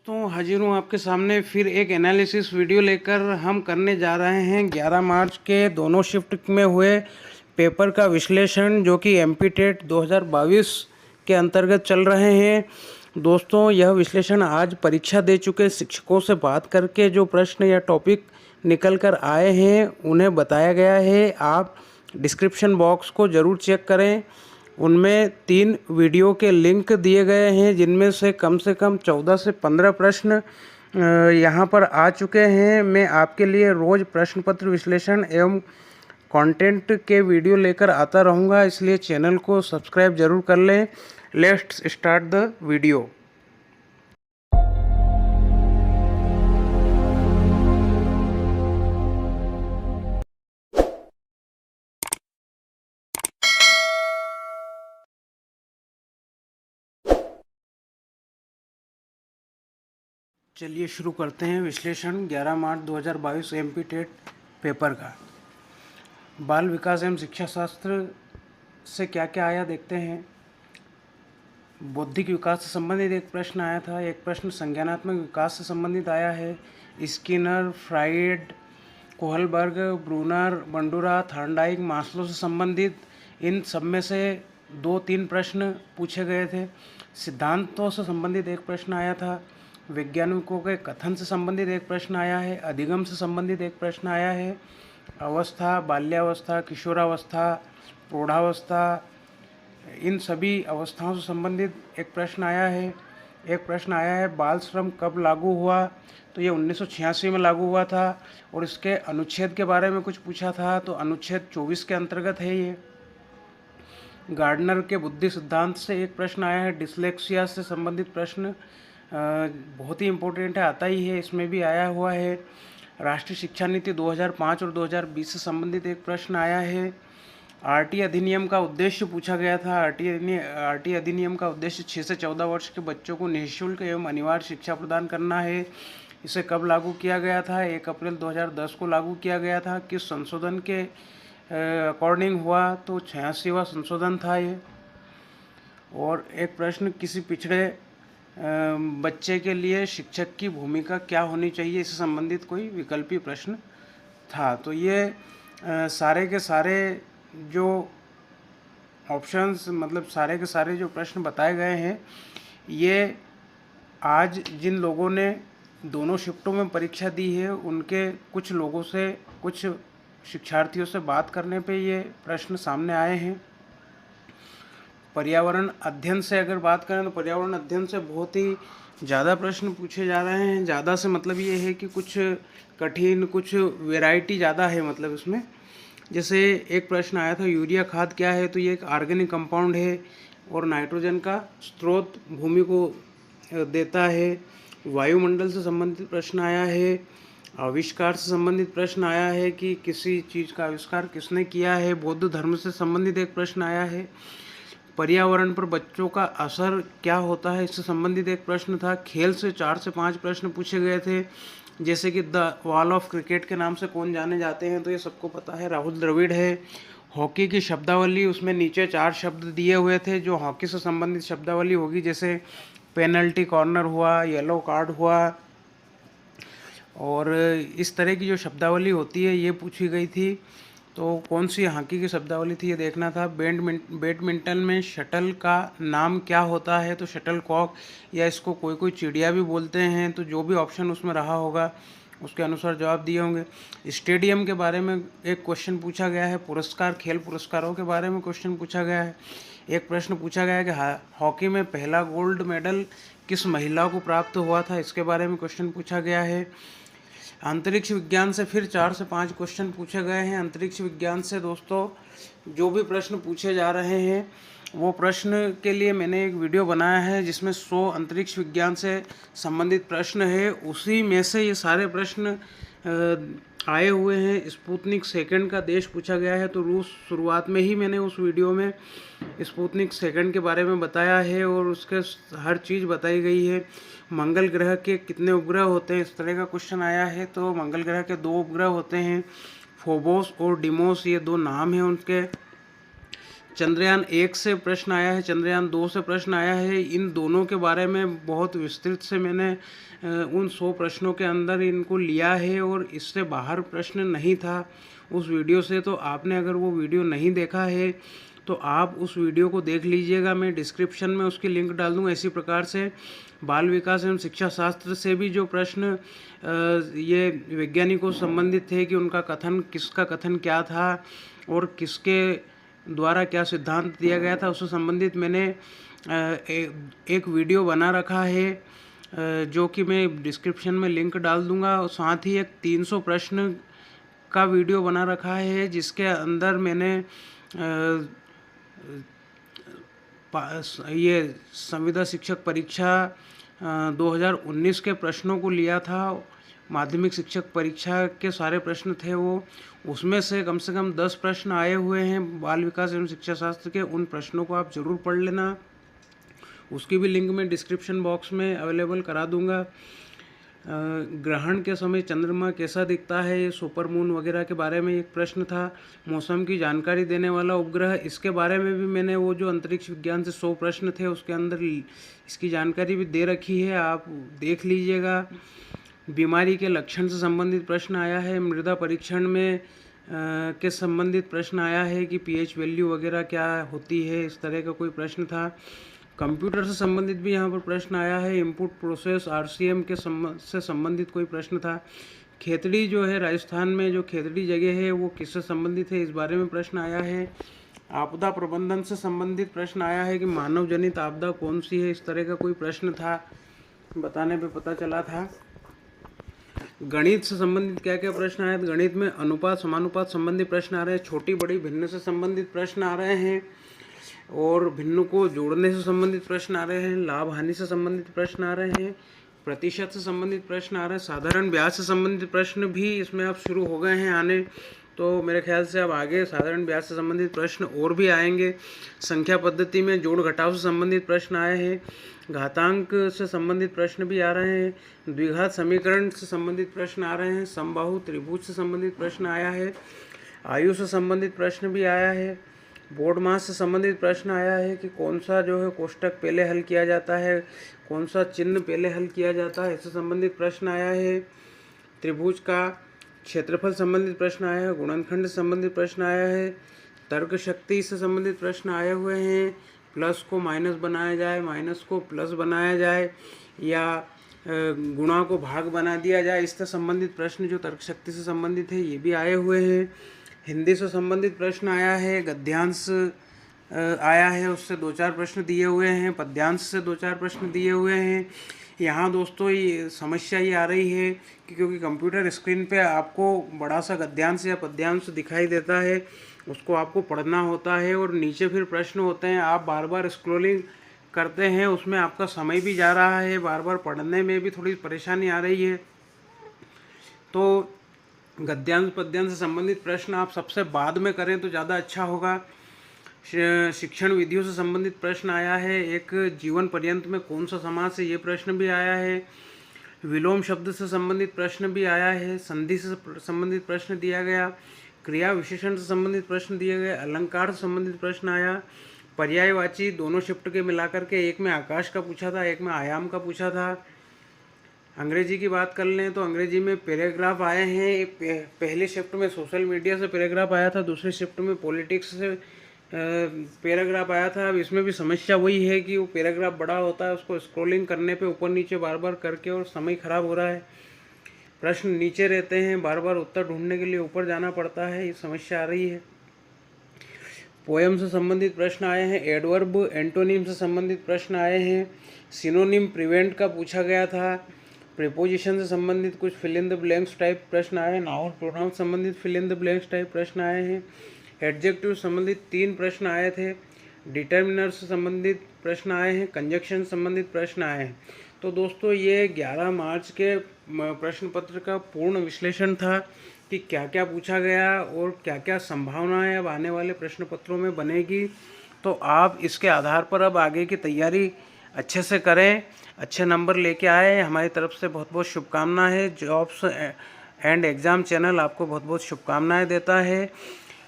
दोस्तों हाजिर हूँ आपके सामने फिर एक एनालिसिस वीडियो लेकर। हम करने जा रहे हैं 11 मार्च के दोनों शिफ्ट में हुए पेपर का विश्लेषण, जो कि एमपी टेट 2022 के अंतर्गत चल रहे हैं। दोस्तों यह विश्लेषण आज परीक्षा दे चुके शिक्षकों से बात करके जो प्रश्न या टॉपिक निकल कर आए हैं उन्हें बताया गया है। आप डिस्क्रिप्शन बॉक्स को ज़रूर चेक करें, उनमें 3 वीडियो के लिंक दिए गए हैं, जिनमें से कम 14 से 15 प्रश्न यहाँ पर आ चुके हैं। मैं आपके लिए रोज़ प्रश्न पत्र विश्लेषण एवं कंटेंट के वीडियो लेकर आता रहूँगा, इसलिए चैनल को सब्सक्राइब ज़रूर कर लें। Let's start the video. चलिए शुरू करते हैं विश्लेषण 11 मार्च 2022 एमपी टेट पेपर का। बाल विकास एवं शिक्षा शास्त्र से क्या क्या आया देखते हैं। बौद्धिक विकास से संबंधित एक प्रश्न आया था, एक प्रश्न संज्ञानात्मक विकास से संबंधित आया है। Skinner, Freud, Kohlberg, Bruner, Bandura, Thorndike, Maslow से संबंधित इन सब में से 2-3 प्रश्न पूछे गए थे। सिद्धांतों से संबंधित एक प्रश्न आया था। वैज्ञानिकों के कथन से संबंधित एक प्रश्न आया है। अधिगम से संबंधित एक प्रश्न आया है। अवस्था, बाल्यावस्था, किशोरावस्था, प्रौढ़ावस्था, इन सभी अवस्थाओं से संबंधित एक प्रश्न आया है। एक प्रश्न आया है बाल श्रम कब लागू हुआ, तो ये 1986 में लागू हुआ था। और इसके अनुच्छेद के बारे में कुछ पूछा था, तो अनुच्छेद 24 के अंतर्गत है ये। गार्डनर के बुद्धि सिद्धांत से एक प्रश्न आया है। डिसलेक्सिया से संबंधित प्रश्न बहुत ही इम्पोर्टेंट है, आता ही है, इसमें भी आया हुआ है। राष्ट्रीय शिक्षा नीति 2005 और 2020 से संबंधित एक प्रश्न आया है। आरटी अधिनियम का उद्देश्य पूछा गया था। आरटी अधिनियम का उद्देश्य 6 से 14 वर्ष के बच्चों को निःशुल्क एवं अनिवार्य शिक्षा प्रदान करना है। इसे कब लागू किया गया था? 1 अप्रैल 2010 को लागू किया गया था। किस संशोधन के अकॉर्डिंग हुआ? तो 86वां संशोधन था ये। और एक प्रश्न, किसी पिछड़े बच्चे के लिए शिक्षक की भूमिका क्या होनी चाहिए, इससे संबंधित कोई विकल्पी प्रश्न था। तो ये सारे के सारे जो ऑप्शंस, मतलब सारे के सारे जो प्रश्न बताए गए हैं, ये आज जिन लोगों ने दोनों शिफ्टों में परीक्षा दी है उनके कुछ लोगों से, कुछ शिक्षार्थियों से बात करने पे ये प्रश्न सामने आए हैं। पर्यावरण अध्ययन से अगर बात करें तो पर्यावरण अध्ययन से बहुत ही ज़्यादा प्रश्न पूछे जा रहे हैं। ज़्यादा से मतलब ये है कि कुछ कठिन, कुछ वैरायटी ज़्यादा है, मतलब इसमें। जैसे एक प्रश्न आया था, यूरिया खाद क्या है, तो ये एक ऑर्गेनिक कंपाउंड है और नाइट्रोजन का स्रोत भूमि को देता है। वायुमंडल से संबंधित प्रश्न आया है। आविष्कार से संबंधित प्रश्न आया है कि किसी चीज़ का आविष्कार किसने किया है। बौद्ध धर्म से संबंधित एक प्रश्न आया है। पर्यावरण पर बच्चों का असर क्या होता है, इससे संबंधित एक प्रश्न था। खेल से 4 से 5 प्रश्न पूछे गए थे, जैसे कि द वॉल ऑफ क्रिकेट के नाम से कौन जाने जाते हैं, तो ये सबको पता है, राहुल द्रविड़ है। हॉकी की शब्दावली, उसमें नीचे 4 शब्द दिए हुए थे जो हॉकी से संबंधित शब्दावली होगी, जैसे पेनल्टी कॉर्नर हुआ, येलो कार्ड हुआ, और इस तरह की जो शब्दावली होती है ये पूछी गई थी। तो कौन सी हॉकी की शब्दावली थी ये देखना था। बैडमिंटन में शटल का नाम क्या होता है, तो शटल कॉक, या इसको कोई कोई चिड़िया भी बोलते हैं। तो जो भी ऑप्शन उसमें रहा होगा उसके अनुसार जवाब दिए होंगे। स्टेडियम के बारे में एक क्वेश्चन पूछा गया है। पुरस्कार, खेल पुरस्कारों के बारे में क्वेश्चन पूछा गया है। एक प्रश्न पूछा गया है कि हॉकी में पहला गोल्ड मेडल किस महिला को प्राप्त हुआ था, इसके बारे में क्वेश्चन पूछा गया है। अंतरिक्ष विज्ञान से फिर 4 से 5 क्वेश्चन पूछे गए हैं। अंतरिक्ष विज्ञान से दोस्तों जो भी प्रश्न पूछे जा रहे हैं वो प्रश्न के लिए मैंने एक वीडियो बनाया है, जिसमें 100 अंतरिक्ष विज्ञान से संबंधित प्रश्न है। उसी में से ये सारे प्रश्न आए हुए हैं। स्पुतनिक सेकंड का देश पूछा गया है, तो रूस। शुरुआत में ही मैंने उस वीडियो में स्पुतनिक सेकंड के बारे में बताया है और उसके हर चीज़ बताई गई है। मंगल ग्रह के कितने उपग्रह होते हैं, इस तरह का क्वेश्चन आया है। तो मंगल ग्रह के 2 उपग्रह होते हैं, फोबोस और डिमोस, ये 2 नाम हैं उनके। चंद्रयान 1 से प्रश्न आया है, चंद्रयान 2 से प्रश्न आया है। इन दोनों के बारे में बहुत विस्तृत से मैंने उन 100 प्रश्नों के अंदर इनको लिया है और इससे बाहर प्रश्न नहीं था उस वीडियो से। तो आपने अगर वो वीडियो नहीं देखा है तो आप उस वीडियो को देख लीजिएगा, मैं डिस्क्रिप्शन में उसकी लिंक डाल दूँगा। इसी प्रकार से बाल विकास एवं शिक्षा शास्त्र से भी जो प्रश्न ये वैज्ञानिकों से संबंधित थे कि उनका कथन, किसका कथन क्या था और किसके द्वारा क्या सिद्धांत दिया गया था, उससे संबंधित मैंने एक वीडियो बना रखा है जो कि मैं डिस्क्रिप्शन में लिंक डाल दूंगा। और साथ ही एक 300 प्रश्न का वीडियो बना रखा है जिसके अंदर मैंने ये संविदा शिक्षक परीक्षा 2019 के प्रश्नों को लिया था। माध्यमिक शिक्षक परीक्षा के सारे प्रश्न थे वो, उसमें से कम 10 प्रश्न आए हुए हैं बाल विकास एवं शिक्षा शास्त्र के। उन प्रश्नों को आप ज़रूर पढ़ लेना, उसकी भी लिंक मैं डिस्क्रिप्शन बॉक्स में अवेलेबल करा दूंगा। ग्रहण के समय चंद्रमा कैसा दिखता है, ये सुपर मून वगैरह के बारे में एक प्रश्न था। मौसम की जानकारी देने वाला उपग्रह, इसके बारे में भी मैंने वो जो अंतरिक्ष विज्ञान से 100 प्रश्न थे उसके अंदर इसकी जानकारी भी दे रखी है, आप देख लीजिएगा। बीमारी के लक्षण से संबंधित प्रश्न आया है। मृदा परीक्षण में के संबंधित प्रश्न आया है कि पीएच वैल्यू वगैरह क्या होती है, इस तरह का कोई प्रश्न था। कंप्यूटर से संबंधित भी यहाँ पर प्रश्न आया है। इनपुट प्रोसेस आरसीएम के से संबंधित कोई प्रश्न था। खेतड़ी जो है राजस्थान में जो खेतड़ी जगह है वो किससे संबंधित है, इस बारे में प्रश्न आया है। आपदा प्रबंधन से संबंधित प्रश्न आया है कि मानव जनित आपदा कौन सी है, इस तरह का कोई प्रश्न था, बताने पे पता चला था। गणित से संबंधित क्या क्या प्रश्न आए, गणित में अनुपात समानुपात संबंधी प्रश्न आ रहे हैं। छोटी बड़ी भिन्न से संबंधित प्रश्न आ रहे हैं और भिन्न को जोड़ने से संबंधित प्रश्न आ रहे हैं। लाभ हानि से संबंधित प्रश्न आ रहे हैं। प्रतिशत से संबंधित प्रश्न आ रहे हैं। साधारण ब्याज से संबंधित प्रश्न भी इसमें अब शुरू हो गए हैं आने, तो मेरे ख्याल से अब आगे साधारण ब्याज से संबंधित प्रश्न और भी आएंगे। संख्या पद्धति में जोड़ घटाव से संबंधित प्रश्न आए हैं। घातांक से संबंधित प्रश्न भी आ रहे हैं। द्विघात समीकरण से संबंधित प्रश्न आ रहे हैं। समबाहु त्रिभुज से संबंधित प्रश्न आया है। आयु से संबंधित प्रश्न भी आया है। बोर्ड मास से संबंधित प्रश्न आया है कि कौन सा जो है कोष्टक पहले हल किया जाता है, कौन सा चिन्ह पहले हल किया जाता है, इससे संबंधित प्रश्न आया है। त्रिभुज का क्षेत्रफल संबंधित प्रश्न आया है। गुणनखंड से संबंधित प्रश्न आया है। तर्क शक्ति से संबंधित प्रश्न आए हुए हैं। प्लस को माइनस बनाया जाए, माइनस को प्लस बनाया जाए, या गुणा को भाग बना दिया जाए, इससे संबंधित प्रश्न जो तर्क शक्ति से संबंधित है ये भी आए हुए हैं। हिंदी से संबंधित प्रश्न आया है। गद्यांश आया है, उससे 2-4 प्रश्न दिए हुए हैं। पद्यांश से 2-4 प्रश्न दिए हुए हैं। यहाँ दोस्तों ये समस्या ये आ रही है कि क्योंकि कंप्यूटर स्क्रीन पे आपको बड़ा सा गद्यांश या पद्यांश दिखाई देता है, उसको आपको पढ़ना होता है और नीचे फिर प्रश्न होते हैं, आप बार बार स्क्रॉलिंग करते हैं, उसमें आपका समय भी जा रहा है, बार बार पढ़ने में भी थोड़ी परेशानी आ रही है। तो गद्यांश पद्यांश से संबंधित प्रश्न आप सबसे बाद में करें तो ज़्यादा अच्छा होगा। शिक्षण विधियों से संबंधित प्रश्न आया है। एक जीवन पर्यंत में कौन सा समास है, ये प्रश्न भी आया है। विलोम शब्द से संबंधित प्रश्न भी आया है। संधि से संबंधित प्रश्न दिया गया। क्रिया विशेषण से संबंधित प्रश्न दिए गए। अलंकार से संबंधित प्रश्न आया। पर्यायवाची दोनों शिफ्ट के मिलाकर के, एक में आकाश का पूछा था, एक में आयाम का पूछा था। अंग्रेजी की बात कर लें तो अंग्रेजी में पैराग्राफ आए हैं। पहले शिफ्ट में सोशल मीडिया से पैराग्राफ आया था, दूसरे शिफ्ट में पॉलिटिक्स से पैराग्राफ आया था। अब इसमें भी समस्या वही है कि वो पैराग्राफ बड़ा होता है, उसको स्क्रॉलिंग करने पे ऊपर नीचे बार बार करके और समय ख़राब हो रहा है। प्रश्न नीचे रहते हैं, बार बार उत्तर ढूंढने के लिए ऊपर जाना पड़ता है, ये समस्या आ रही है। पोएम से संबंधित प्रश्न आए हैं। एडवर्ब एंटोनिम से संबंधित प्रश्न आए हैं। सिनोनिम प्रिवेंट का पूछा गया था। प्रीपोजिशन से संबंधित कुछ fill in the blanks type प्रश्न आए हैं। नाउन प्रोनाउन संबंधित fill in the blanks type प्रश्न आए हैं। एडजेक्टिव संबंधित 3 प्रश्न आए थे। डिटर्मिनर से संबंधित प्रश्न आए हैं। कंजक्शन संबंधित प्रश्न आए हैं। तो दोस्तों ये 11 मार्च के प्रश्न पत्र का पूर्ण विश्लेषण था कि क्या क्या पूछा गया और क्या क्या संभावनाएं अब आने वाले प्रश्न पत्रों में बनेगी। तो आप इसके आधार पर अब आगे की तैयारी अच्छे से करें, अच्छे नंबर लेके आए। हमारी तरफ से बहुत बहुत शुभकामनाएं है। जॉब्स एंड एग्ज़ाम चैनल आपको बहुत बहुत शुभकामनाएं देता है।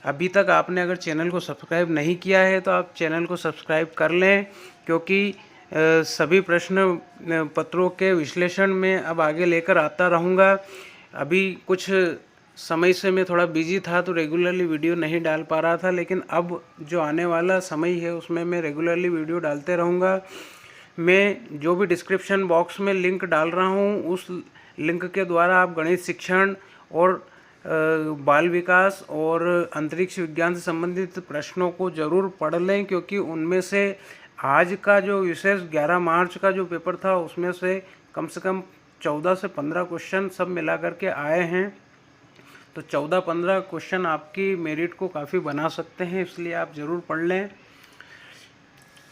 अभी तक आपने अगर चैनल को सब्सक्राइब नहीं किया है तो आप चैनल को सब्सक्राइब कर लें, क्योंकि सभी प्रश्न पत्रों के विश्लेषण में अब आगे लेकर आता रहूँगा। अभी कुछ समय से मैं थोड़ा बिजी था तो रेगुलरली वीडियो नहीं डाल पा रहा था, लेकिन अब जो आने वाला समय है उसमें मैं रेगुलरली वीडियो डालते रहूँगा। मैं जो भी डिस्क्रिप्शन बॉक्स में लिंक डाल रहा हूँ उस लिंक के द्वारा आप गणित शिक्षण और बाल विकास और अंतरिक्ष विज्ञान से संबंधित प्रश्नों को ज़रूर पढ़ लें, क्योंकि उनमें से आज का जो विशेष 11 मार्च का जो पेपर था उसमें से कम 14 से 15 क्वेश्चन सब मिला करके आए हैं। तो 14-15 क्वेश्चन आपकी मेरिट को काफ़ी बना सकते हैं, इसलिए आप ज़रूर पढ़ लें।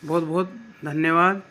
बहुत बहुत धन्यवाद।